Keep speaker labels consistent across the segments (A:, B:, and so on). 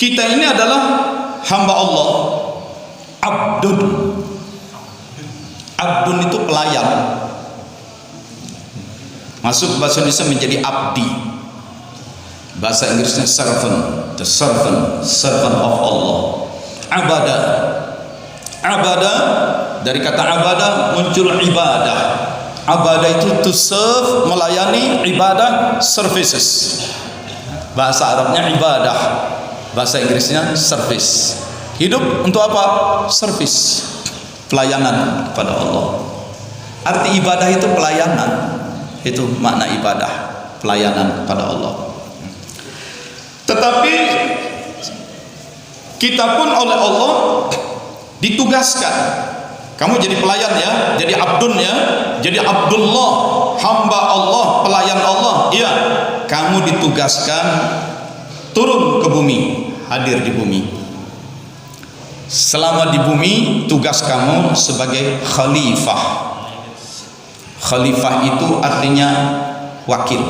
A: kita ini adalah hamba Allah. Abdun. Abdun itu pelayan. Masuk bahasa Indonesia menjadi abdi. Bahasa Inggrisnya servant, the servant of Allah. Abadah. Abadah, dari kata abadah muncul ibadah. Abadah itu to serve, melayani, ibadah, services. Bahasa Arabnya ibadah, bahasa Inggrisnya service. Hidup untuk apa? Service, pelayanan kepada Allah. Arti ibadah itu pelayanan. Itu makna ibadah, pelayanan kepada Allah. Tetapi kita pun oleh Allah ditugaskan. Kamu jadi pelayan ya, jadi abdun ya, jadi Abdullah, hamba Allah, pelayan Allah. Iya, kamu ditugaskan turun ke bumi, hadir di bumi. Selama di bumi, tugas kamu sebagai khalifah. Khalifah itu artinya wakil.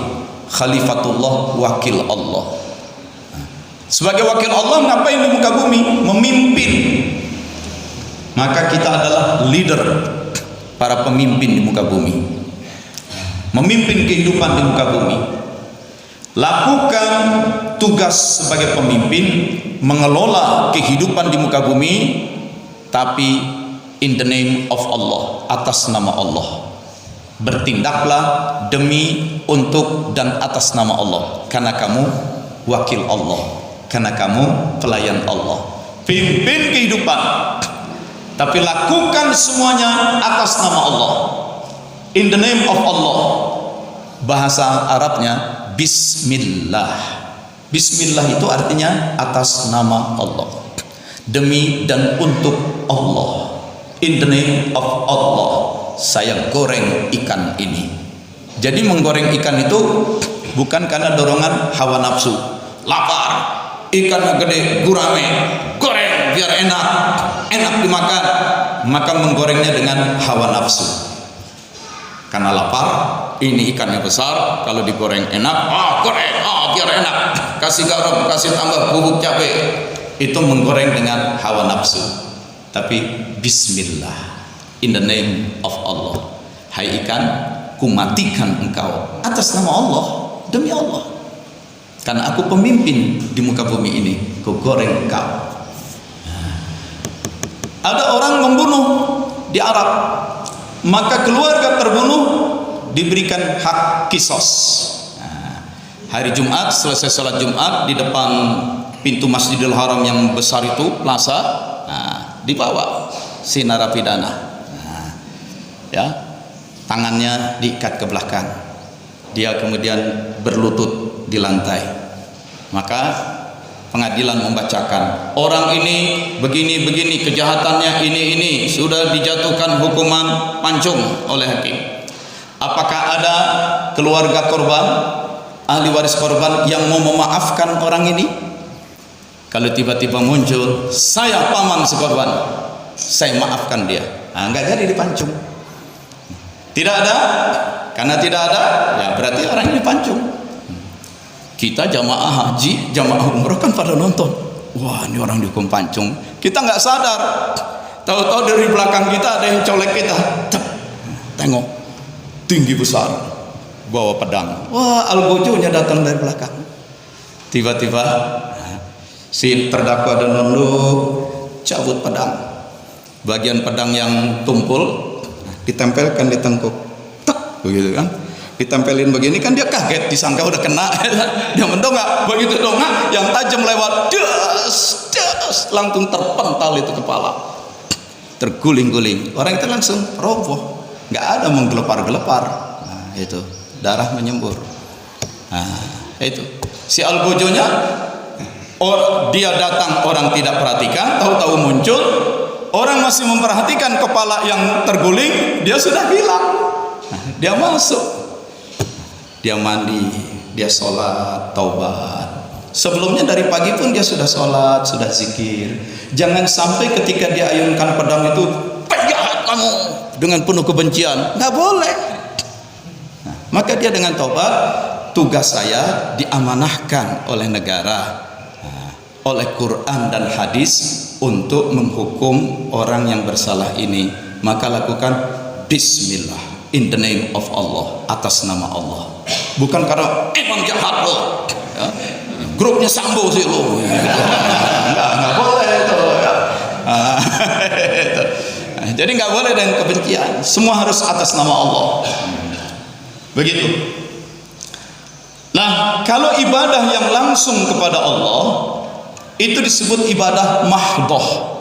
A: Khalifatullah, wakil Allah. Sebagai wakil Allah, ngapain di muka bumi? Memimpin. Maka kita adalah leader, para pemimpin di muka bumi. Memimpin kehidupan di muka bumi. Lakukan tugas sebagai pemimpin, mengelola kehidupan di muka bumi, tapi in the name of Allah, atas nama Allah. Bertindaklah demi, untuk, dan atas nama Allah, karena kamu wakil Allah, karena kamu pelayan Allah. Pimpin kehidupan, tapi lakukan semuanya atas nama Allah, in the name of Allah. Bahasa Arabnya Bismillah. Bismillah itu artinya atas nama Allah, demi dan untuk Allah, in the name of Allah. Saya goreng ikan ini. Jadi menggoreng ikan itu bukan karena dorongan hawa nafsu. Lapar, ikannya gede, gurame, goreng biar enak dimakan. Maka menggorengnya dengan hawa nafsu. Karena lapar, ini ikannya besar, kalau digoreng enak, goreng, biar enak. Kasih garam, kasih tambah bubuk cabai. Itu menggoreng dengan hawa nafsu. Tapi Bismillah, in the name of Allah. Hai ikan, kumatikan engkau atas nama Allah, demi Allah. Karena aku pemimpin di muka bumi ini, ku goreng engkau. Ada orang membunuh di Arab, maka keluarga terbunuh diberikan hak kisos. Hari Jumat, selesai sholat Jumat, di depan pintu Masjidil Haram yang besar itu, plaza, dibawa si narapidana. Ya, tangannya diikat ke belakang, dia kemudian berlutut di lantai. Maka pengadilan membacakan, orang ini begini kejahatannya, ini sudah dijatuhkan hukuman pancung oleh hakim. Apakah ada keluarga korban, ahli waris korban yang mau memaafkan orang ini? Kalau tiba-tiba muncul, saya paman si korban, saya maafkan dia, nggak jadi dipancung. Tidak ada, karena tidak ada, ya berarti orang ini pancung. Kita jamaah haji, jamaah umroh kan pada nonton. Wah, ini orang dihukum pancung. Kita nggak sadar. Tahu-tahu dari belakang kita ada yang colek kita. Tengok, tinggi besar, bawa pedang. Wah, algojonya datang dari belakang. Tiba-tiba si terdakwa dan nunduk, cabut pedang. Bagian pedang yang tumpul ditempelkan di tengkuk, begitu kan? Ditempelin begini kan, dia kaget, disangka udah kena. Dia mendongak, begitu dongak, yang tajam lewat, langsung terpental itu kepala, terguling-guling. Orang itu langsung roboh, nggak ada menggelepar-gelepar. Nah, itu darah menyembur. Nah, itu si algojonya, dia datang, orang tidak perhatikan, tahu-tahu muncul. Orang masih memperhatikan kepala yang terguling, dia sudah hilang. Dia masuk, dia mandi, dia sholat, taubat. Sebelumnya dari pagi pun dia sudah sholat, sudah zikir. Jangan sampai ketika dia ayunkan pedang itu, penjahat kamu, dengan penuh kebencian. Nggak boleh. Maka dia dengan taubat, tugas saya diamanahkan oleh negara. oleh Quran dan hadis untuk menghukum orang yang bersalah ini, maka lakukan bismillah, in the name of Allah, atas nama Allah. Bukan karena emang jahat lo, ya, grupnya Sambo sih lo, nggak boleh itu, ya. Jadi nggak boleh dengan kebencian, semua harus atas nama Allah. Begitu. Nah, kalau ibadah yang langsung kepada Allah itu disebut ibadah mahdoh.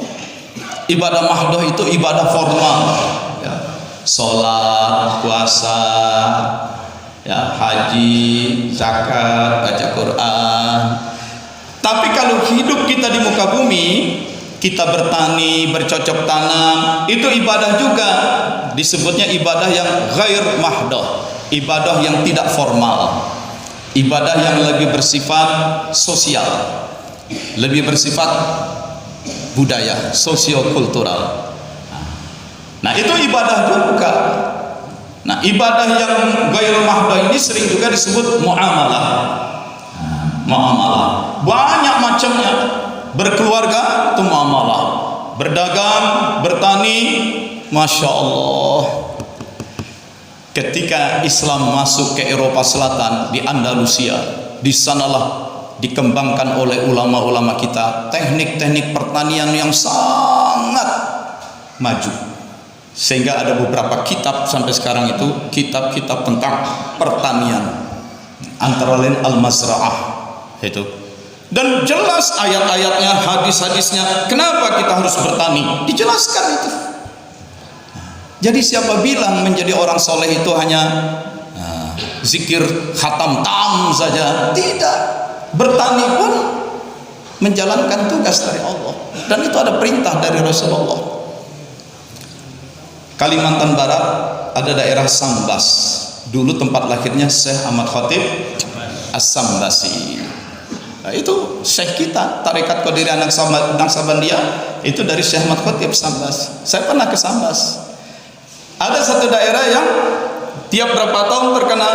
A: Ibadah mahdoh itu ibadah formal, ya. Sholat, puasa, ya, haji, zakat, baca Quran. Tapi kalau hidup kita di muka bumi, kita bertani, bercocok tanam, itu ibadah juga. Disebutnya ibadah yang ghair mahdoh, ibadah yang tidak formal, ibadah yang lebih bersifat sosial, lebih bersifat budaya, sosiokultural. Nah, itu ibadah juga. Nah, ibadah yang ghair mahdoh ini sering juga disebut muamalah. Muamalah banyak macamnya. Berkeluarga itu muamalah, berdagang, bertani, masya Allah. Ketika Islam masuk ke Eropa Selatan, di Andalusia, di sanalah dikembangkan oleh ulama-ulama kita teknik-teknik pertanian yang sangat maju, sehingga ada beberapa kitab sampai sekarang itu kitab-kitab tentang pertanian, antara lain Al-Mazra'ah itu. Dan jelas ayat-ayatnya, hadis-hadisnya, kenapa kita harus bertani, dijelaskan itu. Jadi siapa bilang menjadi orang soleh itu hanya zikir khatam tam saja? Tidak. Bertani pun menjalankan tugas dari Allah, dan itu ada perintah dari Rasulullah. Kalimantan Barat ada daerah Sambas, dulu tempat lahirnya Syekh Ahmad Khatib As-Sambasi. Nah, itu syekh kita, tarekat Qadiriyah Naqsabandiyah itu dari Syekh Ahmad Khatib Sambas. Saya pernah ke Sambas. Ada satu daerah yang tiap berapa tahun terkena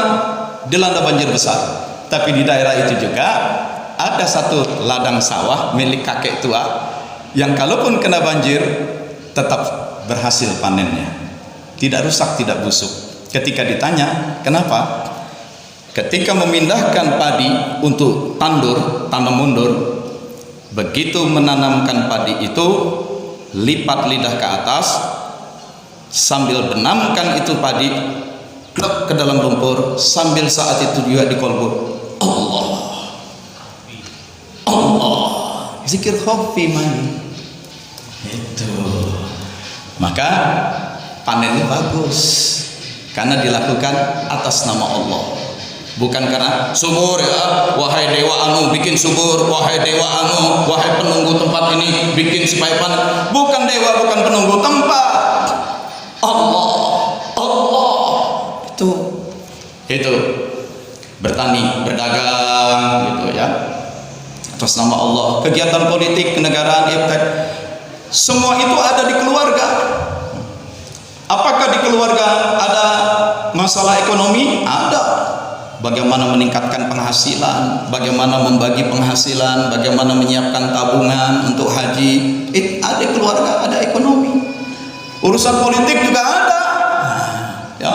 A: dilanda banjir besar. Tapi di daerah itu juga ada satu ladang sawah milik kakek tua yang kalaupun kena banjir tetap berhasil panennya, tidak rusak, tidak busuk. Ketika ditanya kenapa, ketika memindahkan padi untuk tanam mundur, begitu menanamkan padi itu, lipat lidah ke atas sambil benamkan itu padi klep ke dalam lumpur, sambil saat itu juga di kolbu Allah, Allah, zikir khafi mani itu. Maka panennya bagus karena dilakukan atas nama Allah, bukan karena subur, ya, wahai dewa anu bikin subur, wahai dewa anu, wahai penunggu tempat ini bikin supaya panen. Bukan dewa, bukan penunggu tempat, Allah, Allah. Itu bertani, berdagang gitu ya, atas nama Allah. Kegiatan politik, kenegaraan, semua itu ada di keluarga. Apakah di keluarga ada masalah ekonomi? Ada. Bagaimana meningkatkan penghasilan, bagaimana membagi penghasilan, bagaimana menyiapkan tabungan untuk haji. Ada keluarga, ada ekonomi. Urusan politik juga ada, ya,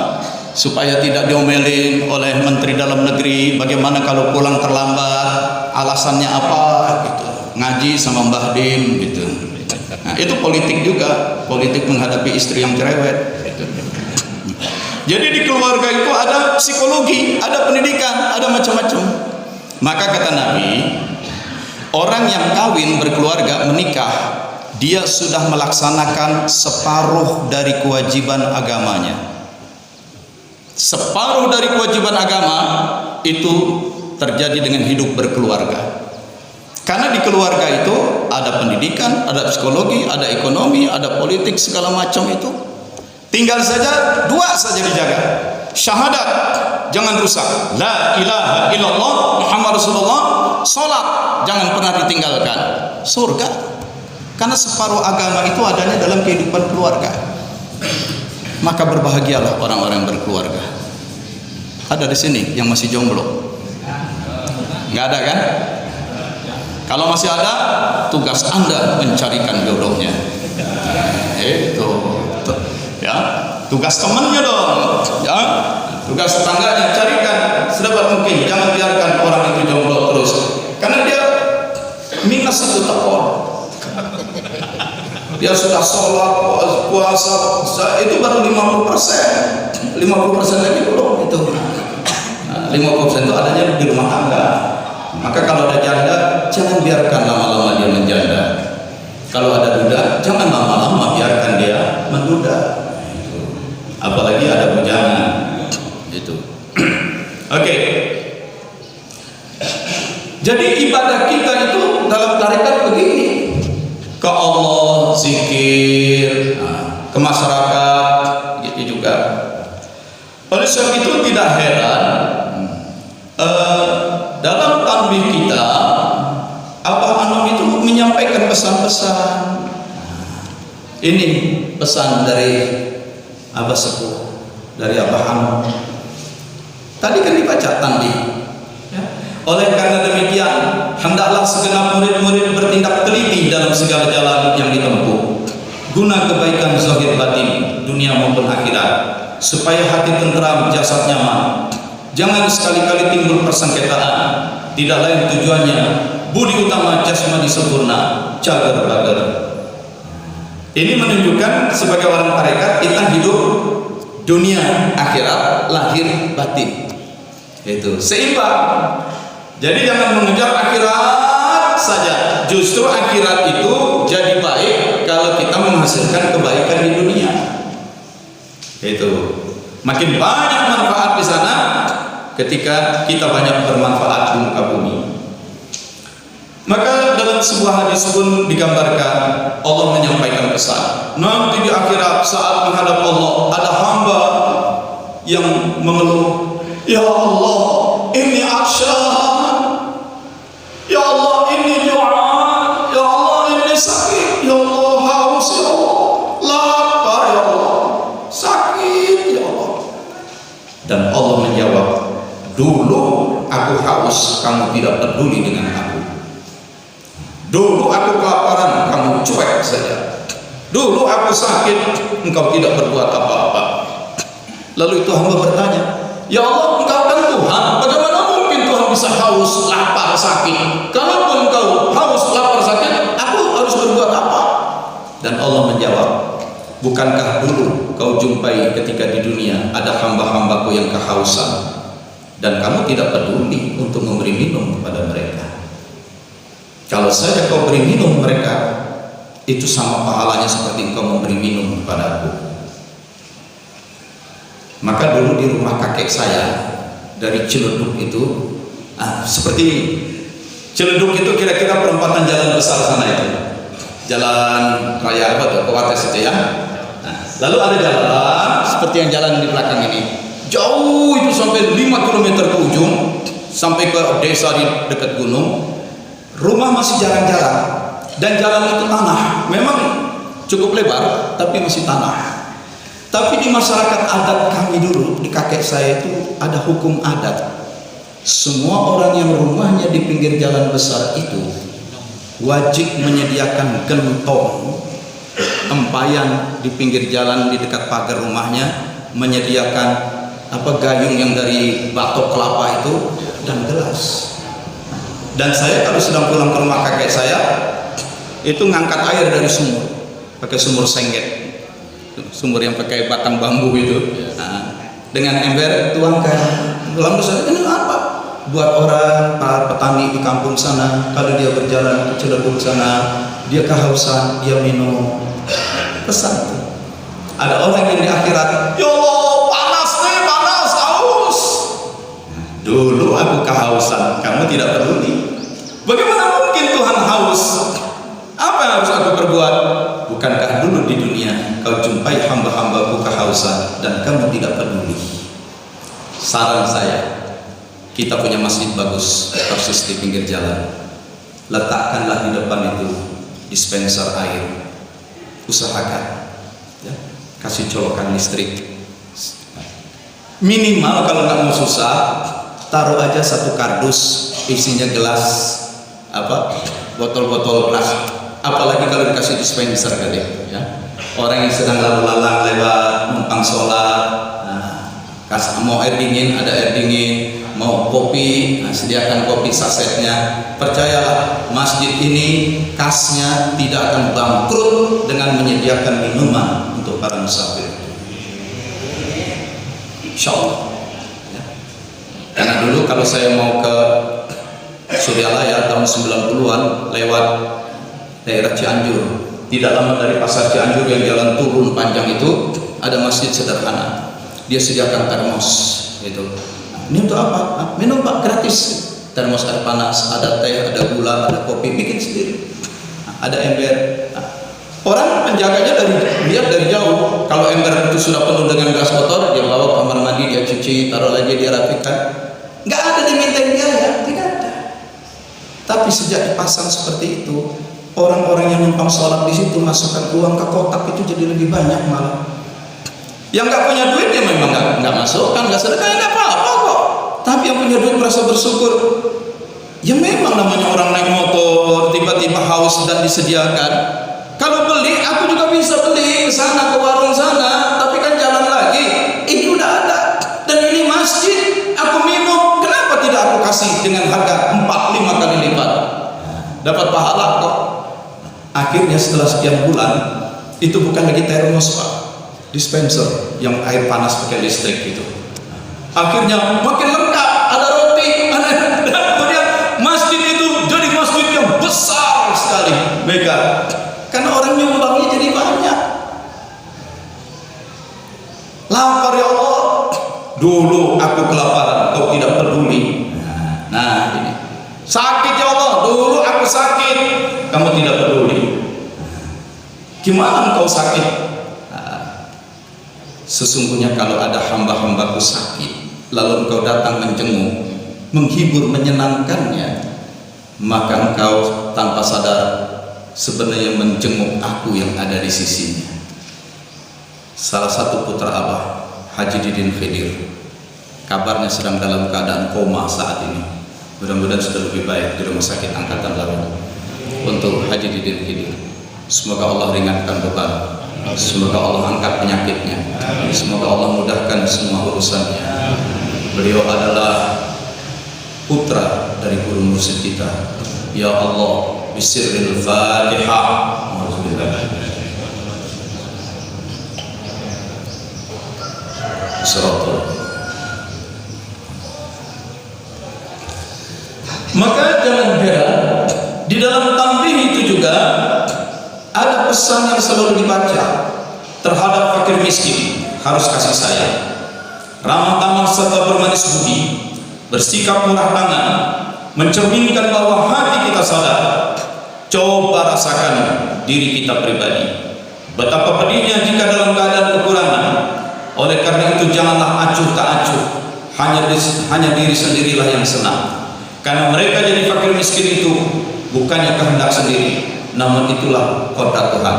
A: supaya tidak diomelin oleh Menteri Dalam Negeri. Bagaimana kalau pulang terlambat, alasannya apa gitu, ngaji sama Mbah Dim gitu. Nah, itu politik juga, politik menghadapi istri yang cerewet gitu. Jadi di keluarga itu ada psikologi, ada pendidikan, ada macam-macam. Maka kata Nabi, orang yang kawin, berkeluarga, menikah, dia sudah melaksanakan separuh dari kewajiban agamanya. Separuh dari kewajiban agama itu terjadi dengan hidup berkeluarga. Karena di keluarga itu ada pendidikan, ada psikologi, ada ekonomi, ada politik, segala macam itu. Tinggal saja dua saja dijaga. Syahadat jangan rusak, la ilaha illallah Muhammad Rasulullah. Salat jangan pernah ditinggalkan. Surga. Karena separuh agama itu adanya dalam kehidupan keluarga. Maka berbahagialah orang-orang yang berkeluarga. Ada di sini yang masih jomblo? Nggak ada kan? Kalau masih ada, tugas Anda mencarikan jodohnya. Itu, ya, tugas temannya dong, ya, tugas tetangganya carikan sedapat mungkin. Jangan biarkan orang itu jomblo terus, karena dia minus itu tekor. Dia sudah sholat, puasa, itu baru 50%. 50% lagi belum itu. 50% itu adanya di rumah tangga. Maka kalau ada janda, jangan biarkan lama-lama dia menjanda. Kalau ada duda, jangan lama-lama biarkan dia menduda. Apalagi ada bujangan. Itu. Oke. Jadi ibadah kita itu dalam tarekat begini. Ke Allah, zikir, ke masyarakat, gitu juga. Oleh sebab itu tidak heran dalam tanbih kita Abah Anom itu menyampaikan pesan-pesan. Ini pesan dari Abah Sepuh, dari Abah Anom. Tadi kan dibaca tanbih. Oleh karena demikian, hendaklah segenap murid-murid bertindak teliti dalam segala jalan yang ditempuh, guna kebaikan zahir batin, dunia maupun akhirat, supaya hati tentram, jasad nyaman. Jangan sekali-kali timbul persengketaan. Tidak lain tujuannya budi utama jasmani sempurna, cagar bagar. Ini menunjukkan sebagai orang tarekat kita hidup dunia, akhirat, lahir, batin. Itu seimbang. Jadi jangan mengejar akhirat saja. Justru akhirat itu jadi baik kalau kita menghasilkan kebaikan di dunia. Itu makin banyak manfaat di sana ketika kita banyak bermanfaat di muka bumi. Maka dalam sebuah hadis pun digambarkan Allah menyampaikan pesan. Nanti di akhirat saat menghadap Allah ada hamba yang mengeluh, ya Allah, ini aksya. Ya Allah, ini doa. Ya Allah, ini sakit. Ya Allah, haus. Ya Allah, lapar. Ya Allah, sakit. Ya Allah. Dan Allah menjawab, dulu aku haus, kamu tidak peduli dengan aku. Dulu aku kelaparan, kamu cuek saja. Dulu aku sakit, engkau tidak berbuat apa-apa. Lalu itu hamba bertanya, ya Allah, engkau kan Tuhan, bagaimana mungkin Tuhan bisa haus, lapar, sakit? Kalaupun engkau haus, lapar, sakit, aku harus berbuat apa? Dan Allah menjawab, bukankah dulu kau jumpai ketika di dunia ada hamba-hambaku yang kehausan dan kamu tidak peduli untuk memberi minum kepada mereka? Kalau saja kau beri minum mereka, itu sama pahalanya seperti engkau memberi minum kepadaku. Maka dulu di rumah kakek saya dari Ciledug itu, seperti Ciledug itu kira-kira perempatan jalan besar sana itu, jalan raya apa tuh, Kewates itu ya. Lalu ada jalan seperti yang jalan di belakang ini, jauh itu sampai 5 km ke ujung, sampai ke desa di dekat gunung. Rumah masih jarang-jarang dan jalan itu tanah, memang cukup lebar tapi masih tanah. Tapi di masyarakat adat kami dulu, di kakek saya itu ada hukum adat. Semua orang yang rumahnya di pinggir jalan besar itu wajib menyediakan gentong, empayan di pinggir jalan di dekat pagar rumahnya, menyediakan gayung yang dari batok kelapa itu dan gelas. Dan saya kalau sedang pulang ke rumah kakek saya itu ngangkat air dari sumur, pakai sumur sengget, sumur yang pakai batang bambu itu, dengan ember tuangkan. Lalu saya, ini apa? Buat orang para petani di kampung sana, kalau dia berjalan ke Ciledug sana, dia kehausan, dia minum. Pesan itu. Ada orang yang di akhirat, ya Allah, panas nih, panas, haus. Dulu aku kehausan, kamu tidak peduli. Bagaimana mungkin Tuhan haus? Apa yang harus aku perbuat? Bukankah dulu di dunia kau jumpai hamba-hambaku kehausan dan kamu tidak peduli? Saran saya, kita punya masjid bagus persis di pinggir jalan. Letakkanlah di depan itu dispenser air. Usahakan ya, kasih colokan listrik. Minimal kalau nggak mau susah, taruh aja satu kardus isinya gelas botol-botol plastik, apalagi kalau dikasih dispenser kali ya. Orang yang sedang lalu lalang lewat numpang sholat, mau air dingin ada air dingin, mau kopi, sediakan kopi sasetnya. Percayalah, masjid ini kasnya tidak akan bangkrut dengan menyediakan minuman untuk para musafir, insya Allah ya. Karena dulu kalau saya mau ke Suryalaya tahun 90-an lewat daerah Cianjur, tidak lama dari pasar Cianjur yang jalan turun panjang itu ada masjid sederhana, dia sediakan termos gitu. Ini untuk apa? Minum Pak, gratis. Termos air panas, ada teh, ada gula, ada kopi, bikin sendiri. Ada ember. Orang penjaganya lihat dari jauh. Kalau ember itu sudah penuh dengan gas kotor, dia bawa ke kamar mandi, dia cuci, taruh lagi, dia rapikan. Nggak ada diminta biaya, tidak ada. Tapi sejak dipasang seperti itu, orang-orang yang numpang sholat di situ masukkan uang ke kotak itu jadi lebih banyak malah. Yang nggak punya duit ya memang nggak masukkan, nggak sedekah, nggak apa-apa kok. Tapi yang punya duit merasa bersyukur. Ya memang namanya orang naik motor tiba-tiba haus dan disediakan. Kalau beli, aku juga bisa beli ke sana, ke warung sana, tapi kan jalan lagi. Ini udah ada dan ini masjid. Aku minum, kenapa tidak aku kasih dengan harga 4-5 kali lipat? Dapat pahala kok. Akhirnya setelah sekian bulan itu bukan lagi termos Pak, dispenser yang air panas pakai listrik gitu. Akhirnya makin lengkap, ada roti, ada, dan kemudian masjid itu jadi masjid yang besar sekali, mega. Karena orang nyumbangnya jadi banyak. Lapar ya Allah, dulu aku kelaparan, kau tidak peduli. Nah ini. Sakit ya Allah, dulu aku sakit, kamu tidak peduli. Gimana engkau sakit? Sesungguhnya kalau ada hamba-hambaku sakit, lalu engkau datang menjenguk, menghibur, menyenangkannya, maka engkau tanpa sadar sebenarnya menjenguk aku yang ada di sisinya. Salah satu putra Abah, Haji Didin Khidir, kabarnya sedang dalam keadaan koma saat ini. Mudah-mudahan sudah lebih baik di rumah sakit Angkatan Laut. Untuk Haji Didin Khidir, semoga Allah ringankan beban, semoga Allah angkat penyakitnya, semoga Allah mudahkan semua urusannya. Beliau adalah putra dari guru mursyid kita. Ya Allah, bisirril Fatihah. Maka jangan heran di dalam tanbih itu juga ada pesan yang selalu dibaca terhadap fakir miskin, harus kasih sayang, ramah tamah serta bermanis budi, bersikap murah tangan, mencerminkan bahwa hati kita sadar. Coba rasakan diri kita pribadi, betapa pedihnya jika dalam keadaan kekurangan. Oleh karena itu janganlah acuh tak acuh, hanya diri sendirilah yang senang. Karena mereka jadi fakir miskin itu bukannya kehendak sendiri, namun itulah kodrat Tuhan.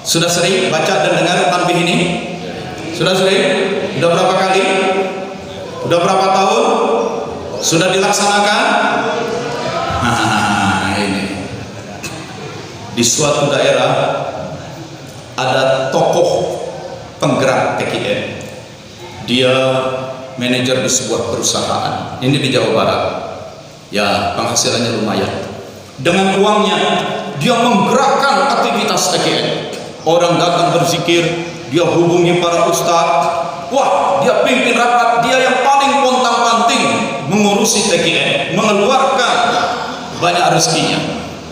A: Sudah sering baca dan dengar tanbih ini? Sudah sering? Sudah berapa kali? Sudah berapa tahun? Sudah dilaksanakan? Nah, ini di suatu daerah ada tokoh penggerak TKN. Dia manajer di sebuah perusahaan. Ini di Jawa Barat. Ya, penghasilannya lumayan. Dengan uangnya dia menggerakkan aktivitas TKN. Orang datang berzikir, dia hubungi para ustadz. Wah, dia pimpin rapat, dia yang paling pontang-panting mengurusi TKN, mengeluarkan banyak rezekinya.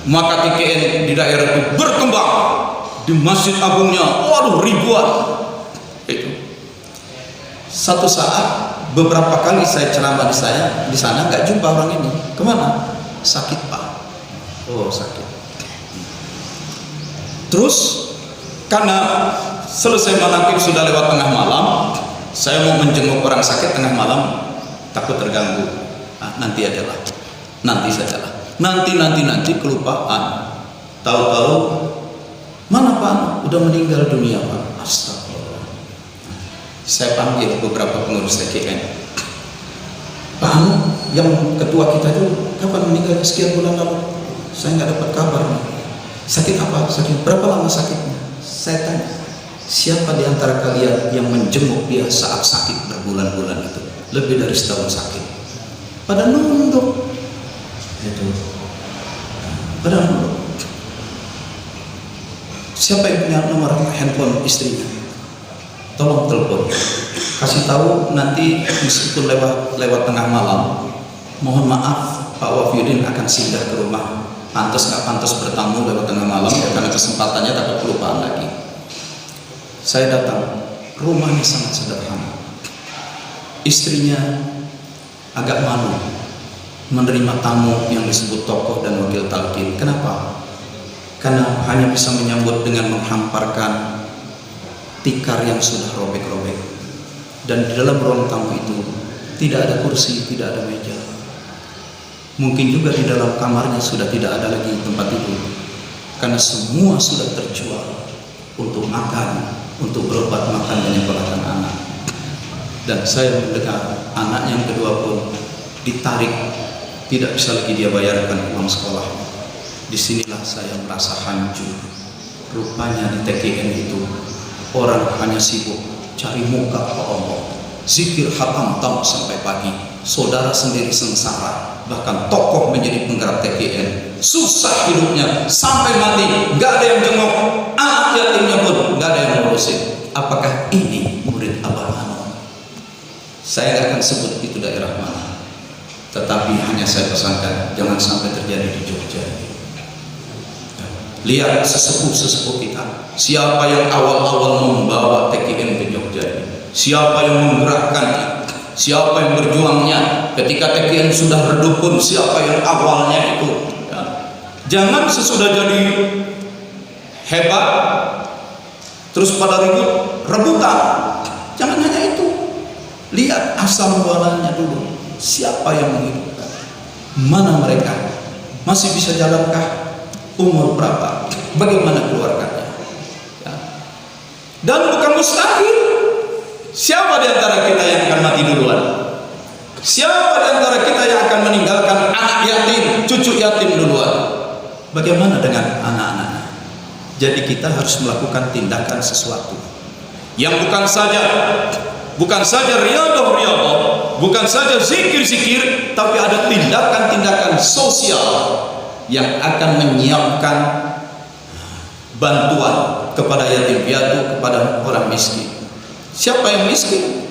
A: Maka TKN di daerah itu berkembang. Di Masjid Agungnya, waduh, ribuan. Itu. Satu saat beberapa kali saya ceramah di sana nggak jumpa orang ini. Kemana? Sakit Pak. Oh, sakit. Terus karena selesai manakib sudah lewat tengah malam, saya mau menjenguk orang sakit tengah malam, takut terganggu. Nanti aja lah, nanti sajalah, nanti kelupaan. Tahu-tahu mana Pak? Udah meninggal dunia Pak. Astagfirullah. Saya panggil beberapa pengurus TKN. Pak, yang ketua kita itu kapan meninggal? Sekian bulan lalu. Saya nggak dapat kabar. Sakit apa? Sakit berapa lama sakitnya? Saya tanya, siapa di antara kalian yang menjenguk dia saat sakit berbulan-bulan itu? Lebih dari setahun sakit. Pada nunduk. Itu. Pada nunduk. Siapa yang punya nomor handphone istrinya? Tolong telepon. Kasih tahu nanti meskipun lewat tengah malam. Mohon maaf, Pak Wahyudin akan singgah ke rumah. Pantas nggak pantas bertamu lewat tengah malam ya, karena kesempatannya takut kelupaan lagi. Saya datang, rumahnya sangat sederhana. Istrinya agak malu menerima tamu yang disebut tokoh dan wakil talqin. Kenapa? Karena hanya bisa menyambut dengan menghamparkan tikar yang sudah robek-robek. Dan di dalam ruang tamu itu tidak ada kursi, tidak ada meja. Mungkin juga di dalam kamarnya sudah tidak ada lagi tempat itu, karena semua sudah terjual untuk makan, untuk berobat, makan, dan menyekolahkan anak. Dan saya mendengar anak yang kedua pun ditarik, tidak bisa lagi dia bayarkan uang sekolah. Disinilah saya merasa hancur. Rupanya di TKN itu orang hanya sibuk cari muka ke Allah, zikir hatam tam sampai pagi. Saudara sendiri sengsara, bahkan tokoh menjadi penggerak TKN, susah hidupnya sampai mati, nggak ada yang jenguk, anak yatimnya pun nggak ada yang ngurusin. Apakah ini murid Abah Anom? Saya nggak akan sebut itu daerah mana, tetapi hanya saya pesankan jangan sampai terjadi di Jogja. Lihat sesepuh-sesepuh kita, siapa yang awal-awal membawa TKN ke Jogja, siapa yang menggerakkan, siapa yang berjuangnya. Ketika TKN sudah redup pun siapa yang awalnya itu ya. Jangan sesudah jadi hebat terus pada rebutan. Jangan hanya itu, lihat asal mualalnya dulu. Siapa yang menghidupkan, mana mereka, masih bisa jalankah, umur berapa, bagaimana keluarganya ya. Dan bukan mustahil. Siapa di antara kita yang akan mati duluan? Siapa di antara kita yang akan meninggalkan anak yatim, cucu yatim duluan? Bagaimana dengan anak-anaknya? Jadi kita harus melakukan tindakan sesuatu yang bukan saja riyadhah, bukan saja zikir-zikir, tapi ada tindakan-tindakan sosial yang akan menyiapkan bantuan kepada yatim piatu, kepada orang miskin. Siapa yang miskin?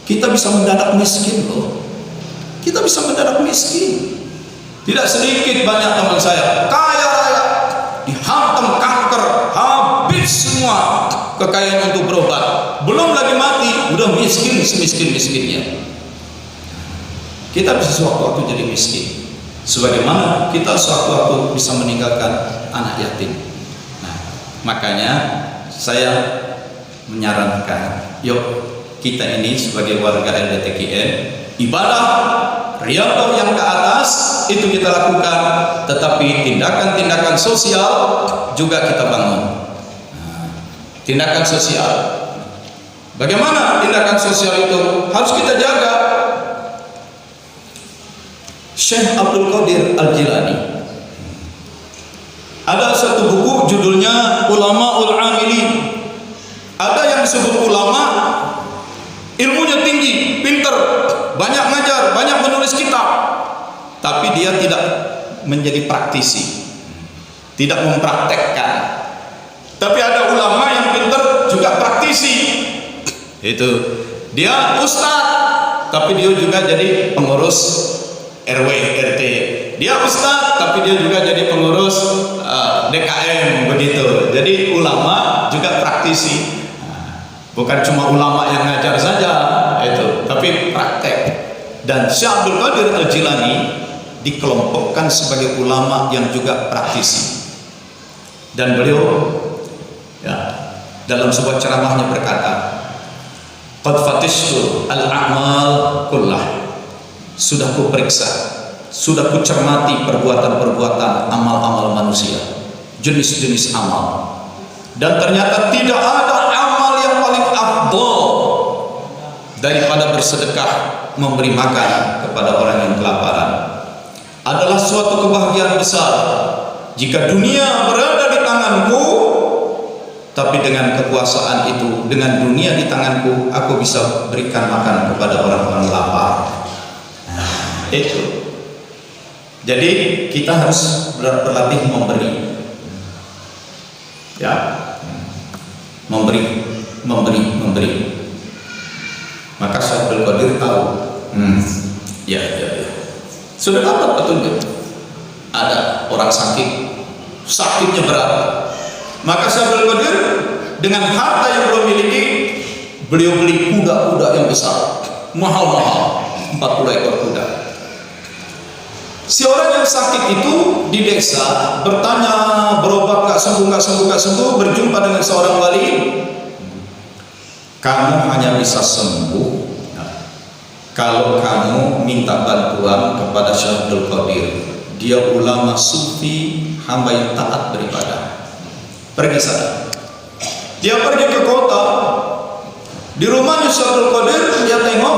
A: Kita bisa mendadak miskin loh. Kita bisa mendadak miskin. Tidak sedikit banyak teman saya kaya raya, dihantam kanker, habis semua kekayaan untuk berobat, belum lagi mati udah miskin semiskin-miskinnya. Kita bisa sewaktu-waktu jadi miskin, sebagaimana kita sewaktu-waktu bisa meninggalkan anak yatim. Nah, makanya saya menyarankan, yuk kita ini sebagai warga LDTKN, ibadah riyadhah yang ke atas itu kita lakukan, tetapi tindakan-tindakan sosial juga kita bangun. Tindakan sosial, bagaimana tindakan sosial itu harus kita jaga. Syekh Abdul Qadir Al-Jilani ada satu buku judulnya Ulamaul Amilin. Ada yang disebut ulama, ilmunya tinggi, pinter, banyak ngajar, banyak menulis kitab, tapi dia tidak menjadi praktisi, tidak mempraktekkan. Tapi ada ulama yang pinter juga praktisi. Itu dia ustadz, tapi dia juga jadi pengurus RW RT. Dia ustadz, tapi dia juga jadi pengurus DKM begitu. Jadi ulama juga praktisi. Bukan cuma ulama yang ngajar saja itu, tapi praktek. Dan Syekh Abdul Qadir Al-Jilani dikelompokkan sebagai ulama yang juga praktisi. Dan beliau ya, dalam sebuah ceramahnya berkata, qad fatishtu al-a'mal kullah, sudah kuperiksa, sudah kucermati perbuatan-perbuatan amal-amal manusia, jenis-jenis amal, dan ternyata tidak ada amal yang paling afdal daripada bersedekah memberi makan kepada orang yang kelaparan adalah suatu kebahagiaan besar. Jika dunia berada di tanganku, tapi dengan kekuasaan itu, dengan dunia di tanganku, aku bisa berikan makan kepada orang-orang lapar. Nah, itu. Jadi kita harus berlatih memberi. Ya. Memberi. Maka Syekh Abdul Qadir tahu. Ya. Sudah dapat petunjuk. Ada orang sakitnya berat. Maka Syekh Abdul Qadir dengan harta yang beliau miliki, beliau beli kuda-kuda yang besar, mahal-mahal, 40 ekor kuda. Si orang yang sakit itu di desa bertanya, berobat nggak sembuh, berjumpa dengan seorang wali. Kamu hanya bisa sembuh kalau kamu minta bantuan kepada Syekh Abdul Qadir. Dia ulama sufi, hamba yang taat beribadah. Pergi sana. Dia pergi ke kota. Di rumahnya Syekh Abdul Qadir, dia tengok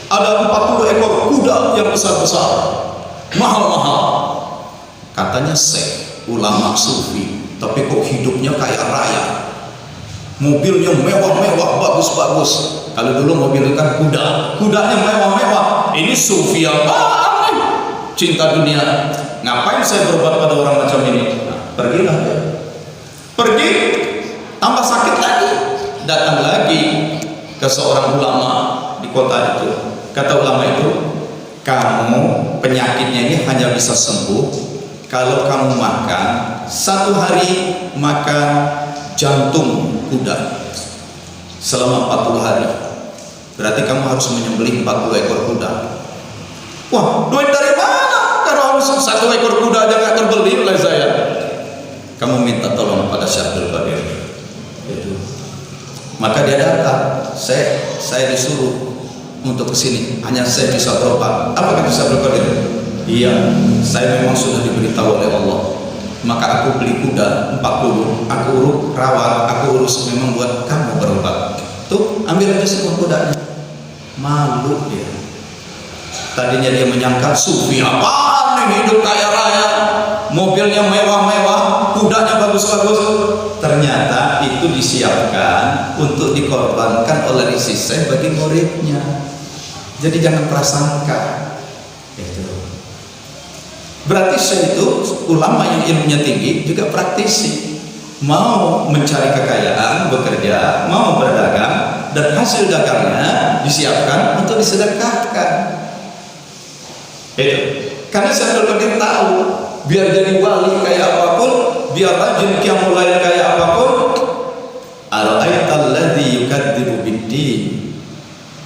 A: ada 40 ekor kuda yang besar-besar, mahal-mahal. Katanya Syekh, ulama sufi, tapi kok hidupnya kaya raya. Mobilnya mewah-mewah, bagus-bagus. Kalau dulu mobil itu kan kudanya mewah-mewah. Ini sufi apa? Cinta dunia. Ngapain saya berbuat pada orang macam ini? Nah, pergilah dia. Pergi, tambah sakit lagi. Datang lagi ke seorang ulama di kota itu. Kata ulama itu, kamu penyakitnya ini hanya bisa sembuh kalau kamu makan 1 hari makan jantung kuda selama 40 hari. Berarti kamu harus menyembelih 40 ekor kuda. Wah, duit dari mana? Kalau 1 ekor kuda aja nggak terbeli oleh saya. Kamu minta tolong pada Syekh Abdul Qadir. Itu. Maka dia datang. Saya disuruh untuk kesini. Hanya saya bisa berobat. Apa kata Syekh Abdul Qadir? Iya, saya memang sudah diberitahu oleh Allah. Maka aku beli kuda 40, aku rawat, aku urus memang buat kamu berobat. Tuh, ambil aja semua kudanya. Malu dia. Tadinya dia menyangka sufi apaan ini, hidup kaya raya, mobilnya mewah-mewah, kudanya bagus-bagus. Ternyata itu disiapkan untuk dikorbankan oleh isi Syekh bagi muridnya. Jadi jangan prasangka. Itu. Berarti Syekh itu ulama yang ilmunya tinggi, juga praktisi. Mau mencari kekayaan, bekerja, mau berdagang, dan hasil dagangnya disiapkan untuk disedekahkan. Itu. Karena Syekh Abdul Qadir tahu, biar jadi wali kayak apapun, biar rajin qiyamul lail kayak apapun, ara'aital ladzi yukadzibu bid-din.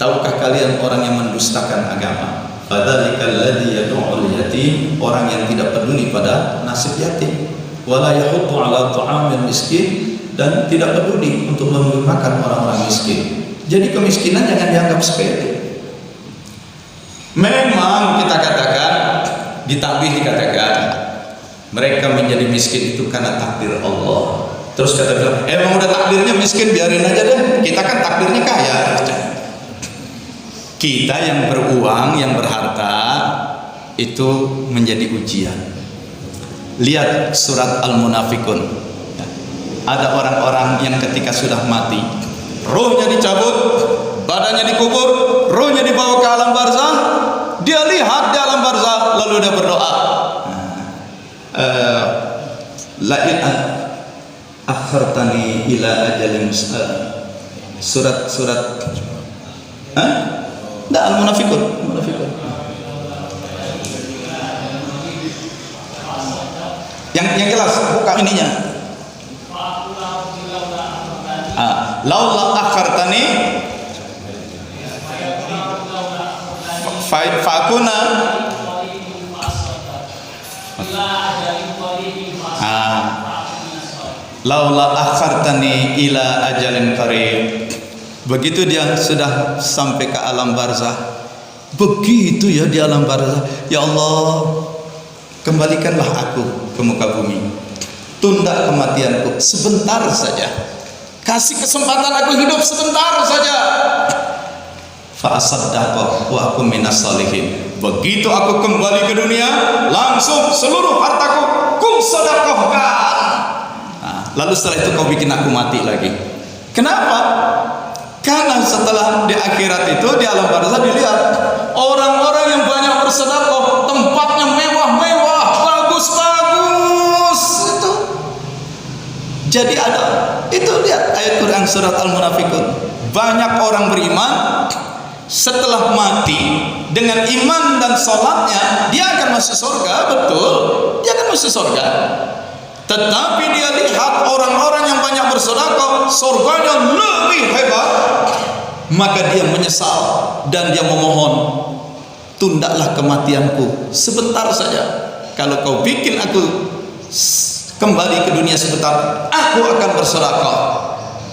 A: Tahukah kalian orang yang mendustakan agama? Fadzalikal ladzi yad'ul yatim, orang yang tidak peduli pada nasib yatim. Wala yahuddu ala ta'amil miskin, dan tidak peduli untuk memberi makan orang-orang miskin. Jadi kemiskinan jangan dianggap sepele. Memang kita katakan, ditambih dikatakan mereka menjadi miskin itu karena takdir Allah. Terus kata bilang, emang udah takdirnya miskin, biarin aja deh. Kita kan takdirnya kaya. Kita yang beruang, yang berharta, itu menjadi ujian. Lihat surat Al-Munafikun. Ada orang-orang yang ketika sudah mati, rohnya dicabut, badannya dikubur, rohnya dibawa ke alam barzah. Dia lihat di alam barzah, lalu dia berdoa, la in akhartani ila ajalin surat Al-Munafikun. Yang jelas buka ininya. Laula akhartani fakuna laula akhartani ila ajalin qarib. Begitu dia sudah sampai ke alam barzah, begitu ya di alam barzah, ya Allah, kembalikanlah aku ke muka bumi, tunda kematianku sebentar saja, kasih kesempatan aku hidup sebentar saja. fa asaddaqu wa akum minas sholihin. Begitu aku kembali ke dunia, langsung seluruh hartaku ku sedekahkan. Nah, lalu setelah itu kau bikin aku mati lagi. Kenapa? Karena setelah di akhirat itu, di alam barzah dilihat orang-orang yang banyak bersedekah, tempatnya mewah-mewah, bagus-bagus itu. Jadi ada itu, lihat ayat Quran surat Al-Munafiqun. Banyak orang beriman setelah mati dengan iman dan sholatnya, dia akan masuk surga, betul, dia akan masuk surga. Tetapi dia lihat orang-orang yang banyak bersedekah, surganya lebih hebat, maka dia menyesal dan dia memohon, tundalah kematianku sebentar saja. Kalau kau bikin aku kembali ke dunia sebentar, aku akan bersedekah.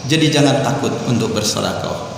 A: Jadi jangan takut untuk bersedekah.